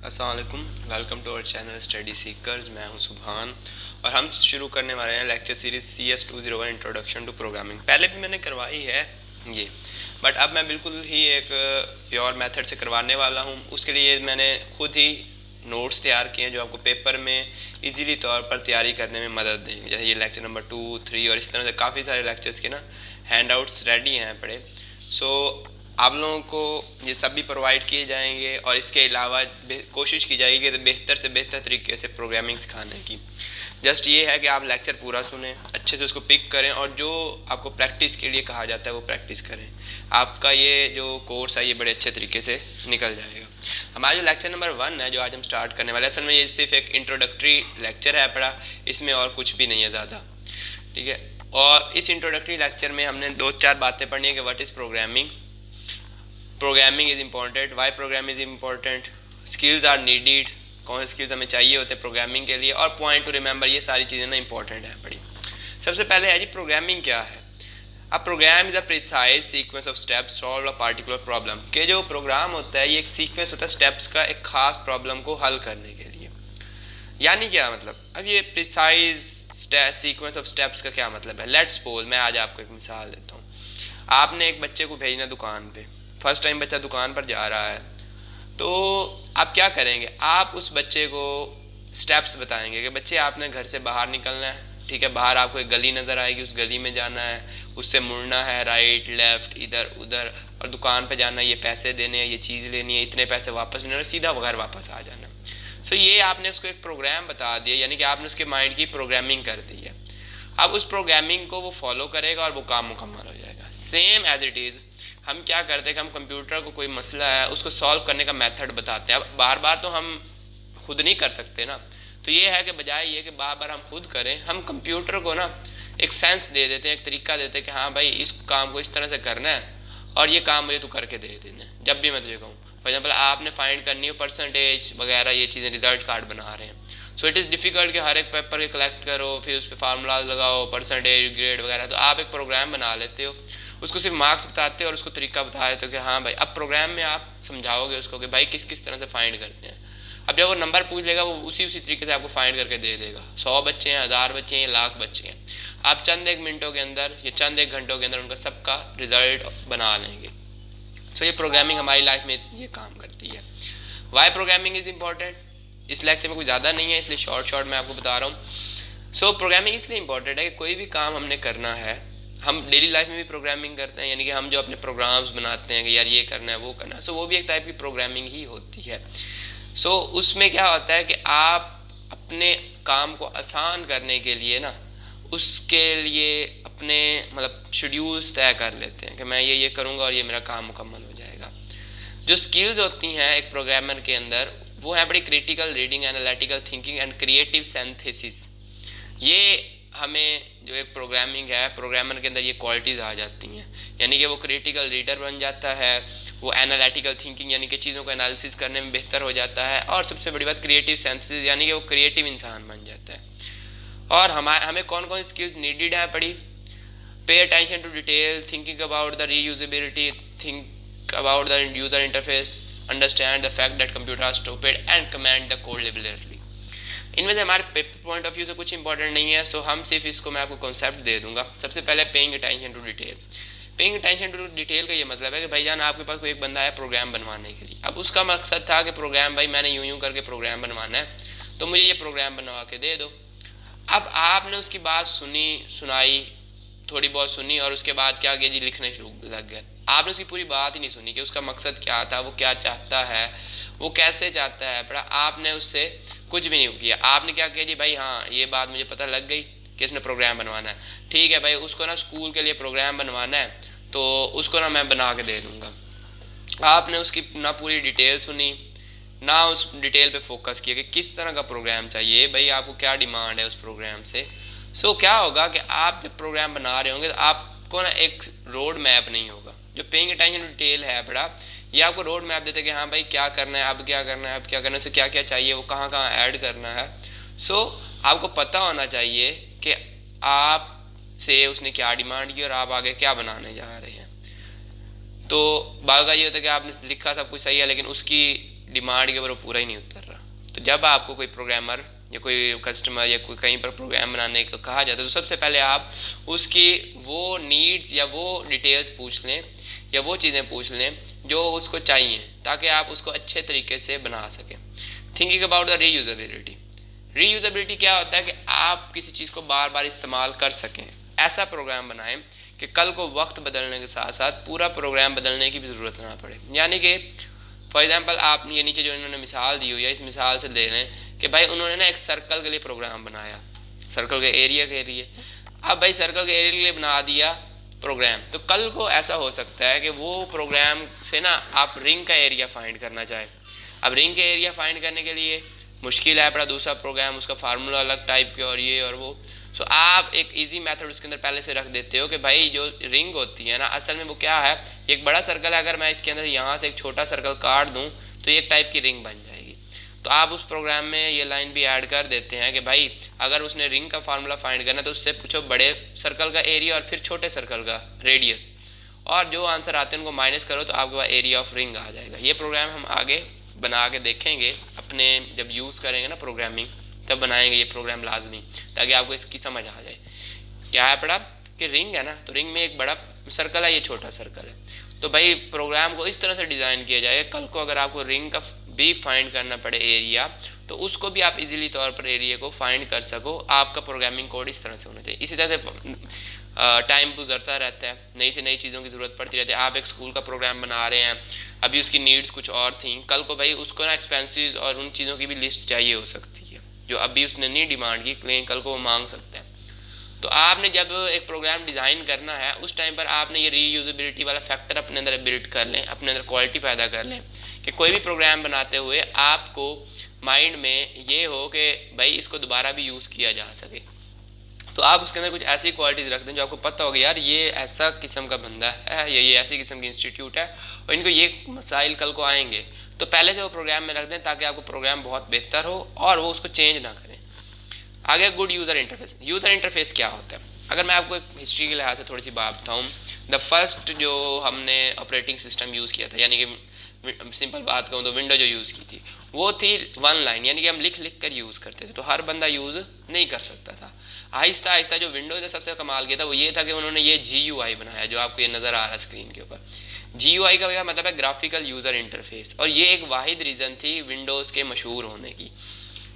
अस्सलाम वालेकुम, welcome to our channel study seekers. मैं हूं सुभान और हम शुरू करने वाले हैं lecture series CS201 introduction to programming. पहले भी मैंने करवाई है ये, बट अब मैं बिल्कुल ही एक प्योर मेथड से करवाने वाला हूं। उसके लिए मैंने खुद ही नोट्स तैयार किए हैं जो आपको पेपर में इजीली तौर पर तैयारी करने में मदद देंगे। जैसे ये लेक्चर नंबर 2, 3 और इस तरह से काफ़ी सारे लेक्चर्स के ना हैंड आउट्स रेडी हैं पड़े। सो आप लोगों को ये सब भी प्रोवाइड किए जाएंगे और इसके अलावा कोशिश की जाएगी कि बेहतर से बेहतर तरीके से प्रोग्रामिंग सिखाने की। जस्ट ये है कि आप लेक्चर पूरा सुने, अच्छे से उसको पिक करें और जो आपको प्रैक्टिस के लिए कहा जाता है वो प्रैक्टिस करें। आपका ये जो कोर्स है ये बड़े अच्छे तरीके से निकल जाएगा। हमारा जो लेक्चर नंबर 1 है जो आज हम स्टार्ट करने वाले हैं, असल में ये सिर्फ एक इंट्रोडक्टरी लेक्चर है पड़ा, इसमें और कुछ भी नहीं है ज़्यादा, ठीक है। और इस इंट्रोडक्टरी लेक्चर में हमने 2-4 बातें पढ़नी है कि what is programming, programming is important, why program is important, skills are needed, कौन से स्किल्स हमें चाहिए होते हैं प्रोग्रामिंग के लिए, और पॉइंट टू रिमेंबर, ये सारी चीज़ें ना इंपॉर्टेंट है बड़ी। सबसे पहले है जी प्रोग्रामिंग क्या है। अब program is a precise sequence of steps solve a particular problem. के जो प्रोग्राम होता है ये एक सीक्वेंस होता है स्टेप्स का एक खास प्रॉब्लम को हल करने के लिए। यानी क्या मतलब, अब ये प्रिसाइज सीक्वेंस ऑफ स्टेप्स का क्या मतलब है। लेट्स सपोज मैं आज आपको एक मिसाल देता हूँ। आपने एक बच्चे को भेजना दुकान पे, फर्स्ट टाइम बच्चा दुकान पर जा रहा है, तो आप क्या करेंगे, आप उस बच्चे को स्टेप्स बताएंगे कि बच्चे आपने घर से बाहर निकलना है, ठीक है। बाहर आपको एक गली नज़र आएगी, उस गली में जाना है, उससे मुड़ना है राइट लेफ्ट इधर उधर, और दुकान पे जाना है, ये पैसे देने हैं, ये चीज़ लेनी है, इतने पैसे वापस लेने और सीधा घर वापस आ जाना। सो ये आपने उसको एक प्रोग्राम बता दिया, यानी कि आपने उसके माइंड की प्रोग्रामिंग कर दी है। अब उस प्रोग्रामिंग को वो फॉलो करेगा और वो काम मुकम्मल हो जाएगा। सेम एज इट इज़ हम क्या करते हैं कि हम कंप्यूटर को कोई मसला है उसको सॉल्व करने का मेथड बताते हैं। अब बार बार तो हम खुद नहीं कर सकते ना, तो ये है कि बजाय ये कि बार बार हम खुद करें, हम कंप्यूटर को ना एक सेंस दे देते हैं, एक तरीका देते हैं कि हाँ भाई इस काम को इस तरह से करना है और ये काम मुझे तू करके दे देना जब भी मैं तुझे कहूँ। फॉर एग्जाम्पल आपने फाइंड करनी हो परसेंटेज वगैरह ये चीज़ें, रिजल्ट कार्ड बना रहे हैं, सो इट इज़ डिफ़िकल्ट कि हर एक पेपर के कलेक्ट करो, फिर उस पर फार्मूला लगाओ, परसेंटेज ग्रेड वगैरह। तो आप एक प्रोग्राम बना लेते हो, उसको सिर्फ मार्क्स बताते हो और उसको तरीका बता देते हो कि हाँ भाई अब प्रोग्राम में आप समझाओगे उसको कि भाई किस किस तरह से फाइंड करते हैं। अब जब वो नंबर पूछ लेगा वो उसी तरीके से आपको फाइंड करके दे देगा। 100 बच्चे हैं, 1000 बच्चे हैं, लाख बच्चे हैं, आप चंद एक मिनटों के अंदर या चंद एक घंटों के अंदर उनका सबका रिजल्ट बना लेंगे। सो ये प्रोग्रामिंग हमारी लाइफ में ये काम करती है। वाई प्रोग्रामिंग इज़ इम्पॉर्टेंट, इस लेक्चर में कुछ ज़्यादा नहीं है इसलिए शॉर्ट मैं आपको बता रहा हूँ। सो प्रोग्रामिंग इसलिए इम्पॉर्टेंट है कि कोई भी काम हमने करना है, हम डेली लाइफ में भी प्रोग्रामिंग करते हैं, यानी कि हम जो अपने प्रोग्राम्स बनाते हैं कि यार ये करना है वो करना है, सो वो भी एक टाइप की प्रोग्रामिंग ही होती है। सो उसमें क्या होता है कि आप अपने काम को आसान करने के लिए ना उसके लिए अपने मतलब शेड्यूल्स तय कर लेते हैं कि मैं ये करूँगा और ये मेरा काम मुकम्मल हो जाएगा। जो स्किल्स होती हैं एक प्रोग्रामर के अंदर वो है बड़ी critical reading, analytical thinking and creative synthesis. ये हमें जो एक प्रोग्रामिंग है प्रोग्रामर के अंदर ये क्वालिटीज़ आ जाती हैं, यानी कि वो क्रिटिकल रीडर बन जाता है, वो एनालिटिकल थिंकिंग यानी कि चीज़ों को एनालिसिस करने में बेहतर हो जाता है, और सबसे बड़ी बात क्रिएटिव सिंथेसिस यानी कि वो क्रिएटिव इंसान बन जाता है। और हमें कौन कौन स्किल्स नीडेड है पड़ी, pay attention to detail, thinking about the reusability, think about the user interface, understand the fact that computer are stupid and command the code liberally. इनमें से हमारे पेपर पॉइंट ऑफ व्यू से कुछ important नहीं है, सो हम सिर्फ इसको मैं आपको कॉन्सेप्ट दे दूंगा। सबसे पहले paying attention to detail. Paying attention to detail का ये मतलब है कि भाईजान आपके पास कोई एक बंदा है प्रोग्राम बनवाने के लिए, अब उसका मकसद था कि प्रोग्राम भाई मैंने यूं करके प्रोग्राम बनवाना है तो मुझे ये प्रोग्राम बनवा के दे दो। अब आपने उसकी बात सुनाई, थोड़ी बहुत सुनी और उसके बाद क्या किया जी, लिखने शुरू लग गए। आपने उसकी पूरी बात ही नहीं सुनी कि उसका मकसद क्या था, वो क्या चाहता है, वो कैसे चाहता है, पर आपने उससे कुछ भी नहीं किया। आपने क्या किया जी, भाई हाँ ये बात मुझे पता लग गई कि इसने प्रोग्राम बनवाना है, ठीक है भाई उसको ना स्कूल के लिए प्रोग्राम बनवाना है तो उसको ना मैं बना के दे दूँगा। आपने उसकी ना पूरी डिटेल सुनी ना उस डिटेल पे फोकस किया कि किस तरह का प्रोग्राम चाहिए, भाई आपको क्या डिमांड है उस प्रोग्राम से। सो क्या होगा कि आप जब प्रोग्राम बना रहे होंगे तो आपको ना एक रोड मैप नहीं होगा। जो पेइंग अटेंशन डिटेल है बड़ा, ये आपको रोड मैप देते हैं कि हाँ भाई क्या करना है, अब क्या करना है, अब क्या करना है, उसे क्या क्या चाहिए, वो कहाँ कहाँ ऐड करना है। सो आपको पता होना चाहिए कि आप से उसने क्या डिमांड की और आप आगे क्या बनाने जा रहे हैं। तो बार ये होता है कि आपने लिखा सब कुछ सही है लेकिन उसकी डिमांड के ऊपर वो पूरा ही नहीं उतर रहा। तो जब आपको कोई प्रोग्रामर या कोई कस्टमर या कोई कहीं पर प्रोग्राम बनाने को कहा जाता है तो सबसे पहले आप उसकी वो नीड्स या वो डिटेल्स पूछ लें या वो चीज़ें पूछ लें जो उसको चाहिए, ताकि आप उसको अच्छे तरीके से बना सकें। Thinking about the reusability. Reusability क्या होता है कि आप किसी चीज़ को बार बार इस्तेमाल कर सकें। ऐसा प्रोग्राम बनाएं कि कल को वक्त बदलने के साथ साथ पूरा प्रोग्राम बदलने की भी ज़रूरत ना पड़े। यानी कि फॉर एग्जांपल आप ये नीचे जो इन्होंने मिसाल दी हुई है, इस मिसाल से ले लें कि भाई उन्होंने ना एक सर्कल के लिए प्रोग्राम बनाया, सर्कल के एरिया के लिए। अब भाई सर्कल के एरिया के लिए बना दिया प्रोग्राम, तो कल को ऐसा हो सकता है कि वो प्रोग्राम से ना आप रिंग का एरिया फाइंड करना चाहें। अब रिंग के एरिया फाइंड करने के लिए मुश्किल है, पड़ा दूसरा प्रोग्राम, उसका फार्मूला अलग टाइप के और ये और वो। सो आप एक इजी मेथड उसके अंदर पहले से रख देते हो कि भाई जो रिंग होती है ना, असल में वो क्या है, एक बड़ा सर्कल है, अगर मैं इसके अंदर यहाँ से एक छोटा सर्कल काट दूँ तो एक टाइप की रिंग बन जाएगी। तो आप उस प्रोग्राम में ये लाइन भी ऐड कर देते हैं कि भाई अगर उसने रिंग का फार्मूला फाइंड करना है तो उससे पूछो बड़े सर्कल का एरिया और फिर छोटे सर्कल का रेडियस, और जो आंसर आते हैं उनको माइनस करो तो आपके पास एरिया ऑफ रिंग आ जाएगा। ये प्रोग्राम हम आगे बना के देखेंगे, अपने जब यूज़ करेंगे ना प्रोग्रामिंग तब बनाएंगे ये प्रोग्राम लाजमी, ताकि आपको इसकी समझ आ जाए। क्या है पड़ा कि रिंग है ना, तो रिंग में एक बड़ा सर्कल है, ये छोटा सर्कल है। तो भाई प्रोग्राम को इस तरह से डिज़ाइन किया जाए, कल को अगर आपको रिंग का भी फाइंड करना पड़े एरिया, तो उसको भी आप इजीली तौर पर एरिया को फाइंड कर सको। आपका प्रोग्रामिंग कोड इस तरह से होना चाहिए। इसी तरह से टाइम गुजरता रहता है, नई से नई चीज़ों की ज़रूरत पड़ती रहती है। आप एक स्कूल का प्रोग्राम बना रहे हैं, अभी उसकी नीड्स कुछ और थी, कल को भाई उसको ना एक्सपेंसेस और उन चीज़ों की भी लिस्ट चाहिए हो सकती है जो अभी उसने नहीं डिमांड की, लेकिन कल को वो मांग सकता है। तो आपने जब एक प्रोग्राम डिज़ाइन करना है उस टाइम पर आपने ये रीयूजेबिलिटी वाला फैक्टर अपने अंदर बिल्ड कर लें, अपने अंदर क्वालिटी पैदा कर लें कि कोई भी प्रोग्राम बनाते हुए आपको माइंड में ये हो कि भाई इसको दोबारा भी यूज़ किया जा सके। तो आप उसके अंदर कुछ ऐसी क्वालिटीज़ रख दें जो आपको पता होगा यार ये ऐसा किस्म का बंदा है या ये ऐसी किस्म की इंस्टीट्यूट है और इनको ये मसाइल कल को आएंगे, तो पहले से वो प्रोग्राम में रख दें ताकि आपको प्रोग्राम बहुत बेहतर हो और वो उसको चेंज ना करें। आगे good user interface. User interface क्या होता है, अगर मैं आपको एक हिस्ट्री के लिहाज से थोड़ी सी बात बताऊँ, द फर्स्ट जो हमने ऑपरेटिंग सिस्टम यूज़ किया था, यानी कि सिंपल बात कहूँ तो विंडो जो यूज़ की थी वो थी वन लाइन, यानी कि हम लिख लिख कर यूज़ करते थे, तो हर बंदा यूज़ नहीं कर सकता था। आहिस्ता आहिस्ता जो विंडोज़ ने सबसे कमाल किया था वो ये था कि उन्होंने ये GUI बनाया जो आपको ये नज़र आ रहा है स्क्रीन के ऊपर। GUI का मतलब है ग्राफिकल यूज़र इंटरफेस, और ये एक वाहिद रीज़न थी विंडोज़ के मशहूर होने की।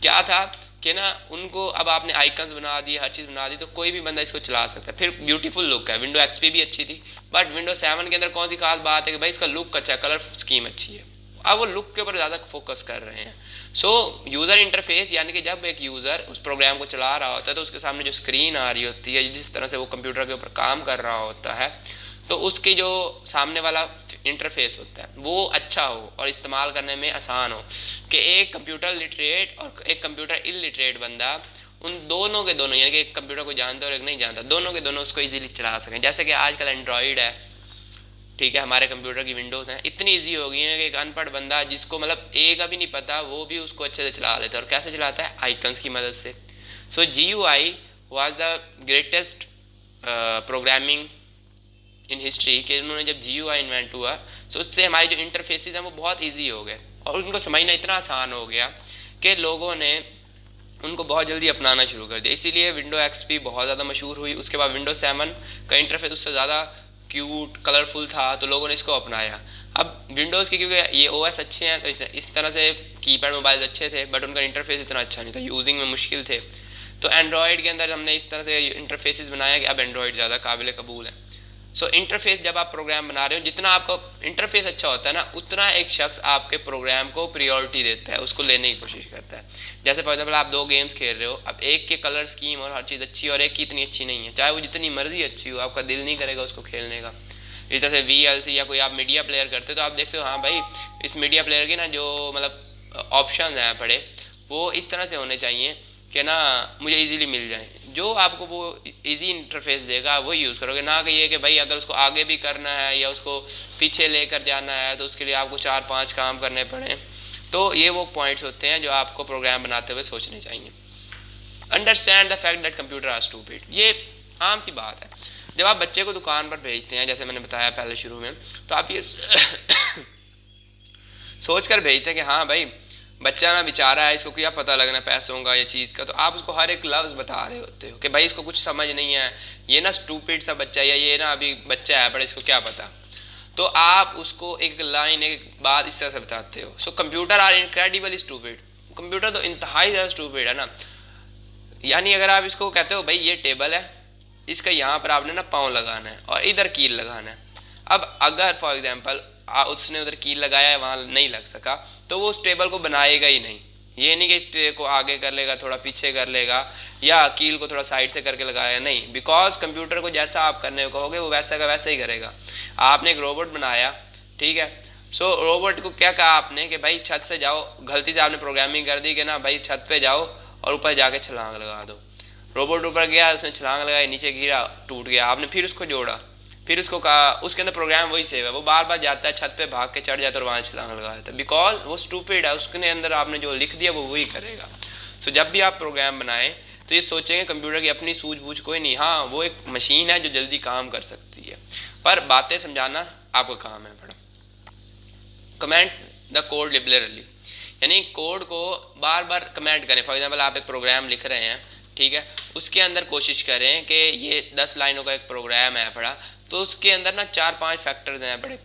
क्या था कि ना उनको अब आपने आइकन्स बना दिए, हर चीज़ बना दी, तो कोई भी बंदा इसको चला सकता है। फिर ब्यूटीफुल लुक है, विंडो XP भी अच्छी थी, बट विंडो 7 के अंदर कौन सी खास बात है कि भाई इसका लुक अच्छा है, कलर स्कीम अच्छी है। अब वो लुक के ऊपर ज़्यादा फोकस कर रहे हैं। सो यूज़र इंटरफेस यानी कि जब एक यूज़र उस प्रोग्राम को चला रहा होता है तो उसके सामने जो स्क्रीन आ रही होती है, जिस तरह से वो कंप्यूटर के ऊपर काम कर रहा होता है, तो उसकी जो सामने वाला इंटरफेस होता है वो अच्छा हो और इस्तेमाल करने में आसान हो, कि एक कंप्यूटर लिटरेट और एक कंप्यूटर इलिटरेट बंदा उन दोनों के दोनों, यानी कि एक कंप्यूटर को जानता और एक नहीं जानता, दोनों के दोनों उसको इजीली चला सकें। जैसे कि आजकल एंड्रॉयड है, ठीक है, हमारे कंप्यूटर की विंडोज़ हैं, इतनी ईजी हो गई है कि एक अनपढ़ बंदा जिसको मतलब ए का भी नहीं पता वो भी उसको अच्छे से चला लेता है। और कैसे चलाता है, आइकन्स की मदद से। सो GUI was the greatest programming in history, कि उन्होंने जब GUI इन्वेंट हुआ तो उससे हमारी जो इंटरफेसेस हैं वो बहुत ईजी हो गए और उनको समझना इतना आसान हो गया कि लोगों ने उनको बहुत जल्दी अपनाना शुरू कर दिया। इसीलिए विंडो XP बहुत ज़्यादा मशहूर हुई। उसके बाद विंडो 7 का इंटरफेस उससे ज़्यादा क्यूट कलरफुल था, तो लोगों ने इसको अपनाया। अब विंडोज़ के क्योंकि ये OS अच्छे हैं तो इस तरह से कीपैड मोबाइल अच्छे थे, बट उनका इंटरफेस इतना अच्छा नहीं था, यूजिंग में मुश्किल थे। तो एंड्रॉयड के अंदर हमने इस तरह से इंटरफेसेस बनाया कि अब एंड्रॉयड ज़्यादा काबिल कबूल है। सो इंटरफेस जब आप प्रोग्राम बना रहे हो, जितना आपका इंटरफेस अच्छा होता है ना, उतना एक शख्स आपके प्रोग्राम को प्रायोरिटी देता है, उसको लेने की कोशिश करता है। जैसे फॉर एग्जाम्पल आप दो गेम्स खेल रहे हो, अब एक के कलर स्कीम और हर चीज़ अच्छी है और एक की इतनी अच्छी नहीं है, चाहे वो जितनी मर्जी अच्छी हो, आपका दिल नहीं करेगा उसको खेलने का। इस तरह से VLC या कोई आप मीडिया प्लेयर करते हो तो आप देखते हो हाँ भाई इस मीडिया प्लेयर के ना जो मतलब ऑप्शन हैं पड़े वो इस तरह से होने चाहिए कि ना मुझे इजीली मिल जाए। जो आपको वो इजी इंटरफेस देगा वो यूज़ करोगे, ना कि ये कि भाई अगर उसको आगे भी करना है या उसको पीछे लेकर जाना है तो उसके लिए आपको 4-5 काम करने पड़े। तो ये वो पॉइंट्स होते हैं जो आपको प्रोग्राम बनाते हुए सोचने चाहिए। Understand the fact that computer are stupid, ये आम सी बात है। जब आप बच्चे को दुकान पर भेजते हैं, जैसे मैंने बताया पहले शुरू में, तो आप ये सोच कर भेजते हैं कि हाँ भाई बच्चा ना बेचारा है, इसको क्या पता लगना पैसों का या चीज़ का, तो आप उसको हर एक लफ्ज़ बता रहे होते हो कि भाई इसको कुछ समझ नहीं है, ये ना स्टूपिड सा बच्चा है, या ये ना अभी बच्चा है पर इसको क्या पता। तो आप उसको एक लाइन एक बात इस तरह से बताते हो। So computer are incredibly stupid, computer तो इंतहाई ज़्यादा स्टूपिड है ना। यानी अगर आप इसको कहते हो भाई ये टेबल है, इसका यहाँ पर आपने ना पाँव लगाना है और इधर कील लगाना है। अब अगर फॉर एग्जांपल उसने उधर कील लगाया है, वहाँ नहीं लग सका, तो वो उस टेबल को बनाएगा ही नहीं। ये नहीं कि इस ट्रे को आगे कर लेगा, थोड़ा पीछे कर लेगा, या कील को थोड़ा साइड से करके लगाया, नहीं। बिकॉज कंप्यूटर को जैसा आप करने को कहोगे वो वैसा का वैसा ही करेगा। आपने एक रोबोट बनाया, ठीक है, सो रोबोट को क्या कहा आपने कि भाई छत से जाओ, गलती से आपने प्रोग्रामिंग कर दी कि ना भाई छत पे जाओ और ऊपर जाके छलांग लगा दो। रोबोट ऊपर गया, उसने छलांग लगाई, नीचे गिरा, टूट गया। आपने फिर उसको जोड़ा, फिर उसको कहा, उसके अंदर प्रोग्राम वही सेव है, वो बार बार जाता है छत पे, भाग के चढ़ जाता है और वहाँ छलांग लगा देता है। बिकॉज वो स्टूपिड है, उसके अंदर आपने जो लिख दिया वो वही करेगा। सो जब भी आप प्रोग्राम बनाएं तो ये सोचेंगे कंप्यूटर की अपनी सूझबूझ कोई नहीं, हाँ वो एक मशीन है जो जल्दी काम कर सकती है, पर बातें समझाना आपका काम है बड़ा। कमेंट द कोड लिबरली, यानी कोड को बार बार कमेंट करें। फॉर एग्जाम्पल आप एक प्रोग्राम लिख रहे हैं, ठीक है, उसके अंदर कोशिश करें कि ये 10 लाइनों का एक प्रोग्राम है पड़ा, तो उसके अंदर ना 4-5 फैक्टर्स हैं बड़े।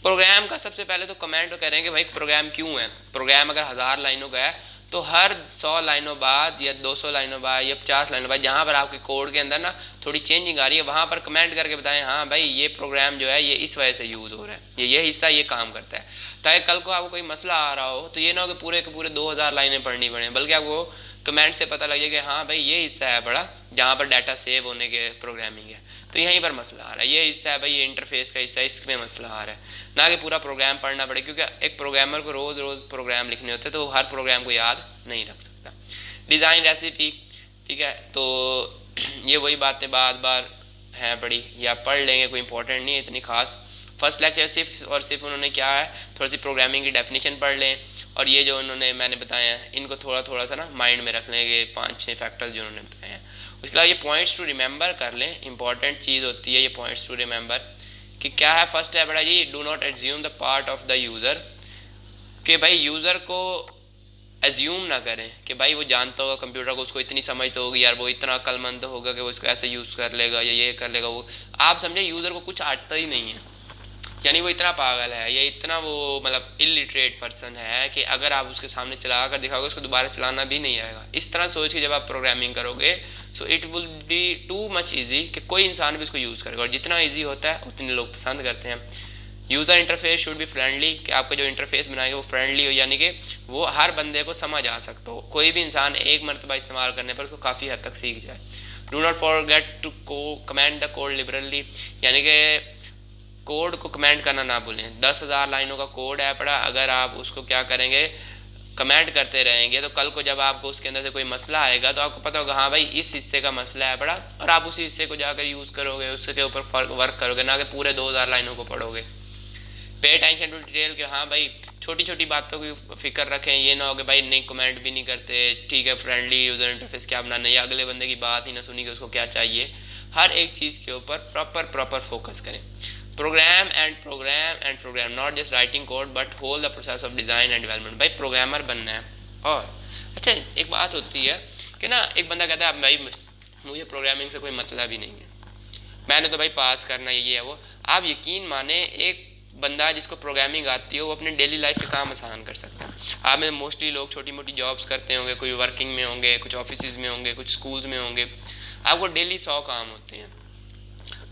प्रोग्राम का सबसे पहले तो कमेंट करें कि भाई प्रोग्राम क्यों है। प्रोग्राम अगर 1000 लाइनों का है तो हर 100 लाइनों बाद या 200 लाइनों बाद या 50 लाइनों बाद जहाँ पर आपके कोड के अंदर ना थोड़ी चेंजिंग आ रही है, वहाँ पर कमेंट करके बताएं हाँ भाई ये प्रोग्राम जो है ये इस वजह से यूज़ हो रहा है, ये हिस्सा ये काम करता है, ताकि कल को आपको कोई मसला आ रहा हो तो ये ना हो कि पूरे के पूरे 2000 लाइनें पढ़नी पड़े, बल्कि आपको कमेंट से पता लगे कि हाँ भाई ये हिस्सा है बड़ा जहाँ पर डाटा सेव होने के प्रोग्रामिंग है, तो यहीं पर मसला आ रहा है। ये हिस्सा है भाई ये इंटरफेस का हिस्सा है, इसमें मसला आ रहा है, ना कि पूरा प्रोग्राम पढ़ना पड़े, क्योंकि एक प्रोग्रामर को रोज़ रोज़ प्रोग्राम लिखने होते हैं तो वो हर प्रोग्राम को याद नहीं रख सकता। डिज़ाइन रेसिपी, ठीक है, तो ये वही बातें बार बार हैं पढ़ी, या पढ़ लेंगे, कोई इंपॉर्टेंट नहीं है इतनी खास। फर्स्ट लेक्चर सिर्फ और सिर्फ उन्होंने क्या है थोड़ी सी प्रोग्रामिंग की डेफिनेशन पढ़ लें, और ये जो उन्होंने मैंने बताया है इनको थोड़ा थोड़ा सा ना माइंड में रख लेंगे, 5-6 फैक्टर्स जो उन्होंने बताए हैं। उसके अलावा ये पॉइंट्स टू रिमेंबर कर लें, इंपॉर्टेंट चीज़ होती है ये पॉइंट्स टू रिमेंबर कि क्या है। फर्स्ट है बड़ा जी, do not assume the part of the user, कि भाई यूज़र को एज्यूम ना करें कि भाई वो जानता होगा कंप्यूटर को, उसको इतनी समझ तो होगी यार, वो इतना अक्लमंद होगा कि वो इसको ऐसे यूज़ कर लेगा या ये कर लेगा। वो आप समझे यूज़र को कुछ आता ही नहीं है, यानी वो इतना पागल है या इतना वो मतलब इलिटरेट पर्सन है कि अगर आप उसके सामने चला कर दिखाओगे उसको दोबारा चलाना भी नहीं आएगा। इस तरह सोच के जब आप प्रोग्रामिंग करोगे so it will be too much easy कि कोई इंसान भी इसको यूज़ करेगा, और जितना ईजी होता है उतने लोग पसंद करते हैं। User interface should be friendly, कि आपका जो इंटरफेस बनाएगा वो फ्रेंडली हो, यानी कि वो हर बंदे को समझ आ सकता हो, कोई भी इंसान एक मरतबा इस्तेमाल करने पर उसको काफ़ी हद तक सीख जाए। Do not forget to comment the code liberally, यानी कि कोड को कमेंट करना ना भूलें। 10,000 लाइनों का कोड है पड़ा, अगर आप उसको क्या करेंगे कमेंट करते रहेंगे तो कल को जब आपको उसके अंदर से कोई मसला आएगा तो आपको पता होगा हाँ भाई इस हिस्से का मसला है बड़ा, और आप उसी हिस्से को जाकर यूज़ करोगे, उसके ऊपर वर्क करोगे, ना कि पूरे 2000 लाइनों को पढ़ोगे। पे अटेंशन टू डिटेल कि हाँ भाई छोटी छोटी बातों की फिक्र रखें, ये ना हो कि भाई नहीं कमेंट भी नहीं करते, ठीक है फ्रेंडली यूज़र इंटरफेस क्या बनाना है, या अगले बंदे की बात ही ना सुनी कि उसको क्या चाहिए। हर एक चीज़ के ऊपर प्रॉपर फोकस करें। Program and program not just writing code but whole the process of design and development. भाई प्रोग्रामर बनना है। और अच्छा एक बात होती है कि ना एक बंदा कहता है भाई मुझे प्रोग्रामिंग से कोई मतलब ही नहीं है, मैंने तो भाई पास करना ये है वो। आप यकीन माने एक बंदा जिसको प्रोग्रामिंग आती है वो अपने डेली लाइफ के काम आसान कर सकता है। आप में मोस्टली लोग छोटी मोटी जॉब्स करते होंगे, कोई वर्किंग में होंगे, कुछ ऑफिस में होंगे, कुछ स्कूल्स में होंगे, आपको डेली 100 काम होते हैं।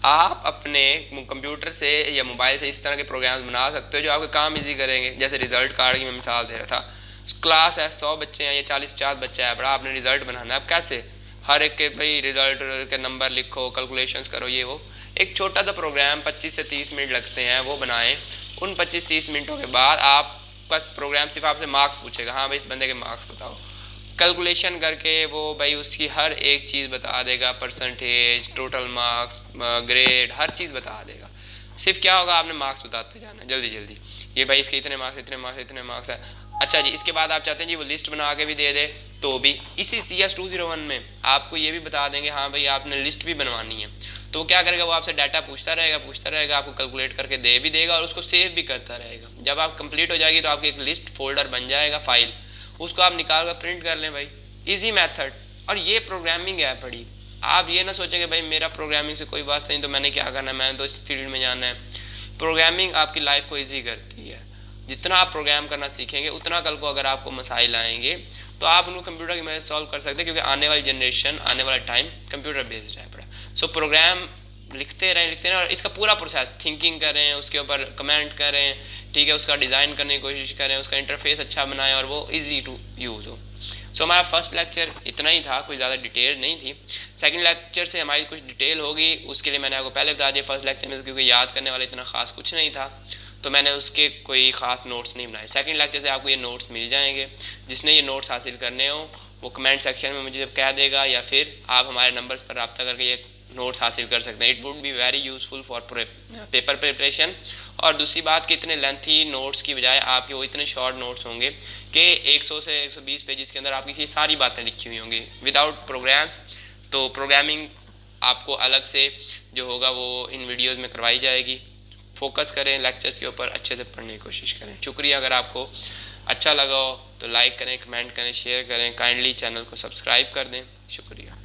आप अपने कंप्यूटर से या मोबाइल से इस तरह के प्रोग्राम्स बना सकते हो जो आपके काम इजी करेंगे। जैसे रिजल्ट कार्ड की मैं मिसाल दे रहा था, क्लास है 100 बच्चे हैं या 40-50 बच्चे हैं बड़ा, आपने रिजल्ट बनाना है। अब कैसे हर एक के भाई रिजल्ट के नंबर लिखो, कैलकुलेशंस करो, ये वो एक छोटा सा प्रोग्राम 25 से 30 मिनट लगते हैं वो बनाएं। उन 25-30 मिनटों के बाद आपका प्रोग्राम सिर्फ आपसे मार्क्स पूछेगा, हाँ भाई इस बंदे के मार्क्स बताओ, कैलकुलेशन करके वो भाई उसकी हर एक चीज़ बता देगा, परसेंटेज, टोटल मार्क्स, ग्रेड, हर चीज़ बता देगा। सिर्फ क्या होगा आपने मार्क्स बताते जाना जल्दी जल्दी, ये भाई इसके इतने मार्क्स इतने मार्क्स इतने मार्क्स है। अच्छा जी इसके बाद आप चाहते हैं जी वो लिस्ट बना के भी दे दे तो भी इसी CS 201 में आपको ये भी बता देंगे हाँ भाई आपने लिस्ट भी बनवानी है, तो वो क्या करेगा, वो आपसे डाटा पूछता रहेगा, आपको कैलकुलेट करके दे भी देगा और उसको सेव भी करता रहेगा। जब आप कंप्लीट हो जाएगी तो आपकी एक लिस्ट फोल्डर बन जाएगा, फाइल, उसको आप निकाल कर प्रिंट कर लें भाई, इजी मेथड। और ये प्रोग्रामिंग है बड़ी। आप ये ना सोचेंगे भाई मेरा प्रोग्रामिंग से कोई वास्ता नहीं तो मैंने क्या करना है, मैंने तो इस फील्ड में जाना है। प्रोग्रामिंग आपकी लाइफ को ईजी करती है। जितना आप प्रोग्राम करना सीखेंगे उतना कल को अगर आपको मसाइल आएंगे तो आप उनको कंप्यूटर की मदद से सॉल्व कर सकते हैं, क्योंकि आने वाली जनरेशन, आने वाला टाइम कंप्यूटर बेस्ड है बड़ा। सो प्रोग्राम लिखते रहें और इसका पूरा प्रोसेस थिंकिंग करें, उसके ऊपर कमेंट करें, ठीक है, उसका डिज़ाइन करने की कोशिश करें, उसका इंटरफेस अच्छा बनाएं और वो इजी टू यूज़ हो। सो हमारा फर्स्ट लेक्चर इतना ही था, कोई ज़्यादा डिटेल नहीं थी। सेकंड लेक्चर से हमारी कुछ डिटेल होगी, उसके लिए मैंने आपको पहले बता दिया फर्स्ट लेक्चर में, क्योंकि याद करने वाला इतना खास कुछ नहीं था तो मैंने उसके कोई ख़ास नोट्स नहीं बनाए। सेकंड लेक्चर से आपको ये नोट्स मिल जाएंगे। जिसने ये नोट्स हासिल करने हो वो कमेंट सेक्शन में मुझे कह देगा, या फिर आप हमारे नंबर्स पर रब्ता करके ये नोट्स हासिल कर सकते हैं। It would be very useful for paper preparation. और दूसरी बात कि इतने लेंथी नोट्स की बजाय आपके वो इतने शॉर्ट नोट्स होंगे कि 100 से 120 पेजेस के अंदर आपकी ये सारी बातें लिखी हुई होंगी विदाउट प्रोग्राम्स। तो प्रोग्रामिंग आपको अलग से जो होगा वो इन वीडियोज़ में करवाई जाएगी। फोकस करें लेक्चर्स के ऊपर, अच्छे से पढ़ने की कोशिश करें। शुक्रिया। अगर आपको अच्छा लगा हो तो लाइक करें, कमेंट करें, शेयर करें, काइंडली चैनल को सब्सक्राइब कर दें। शुक्रिया।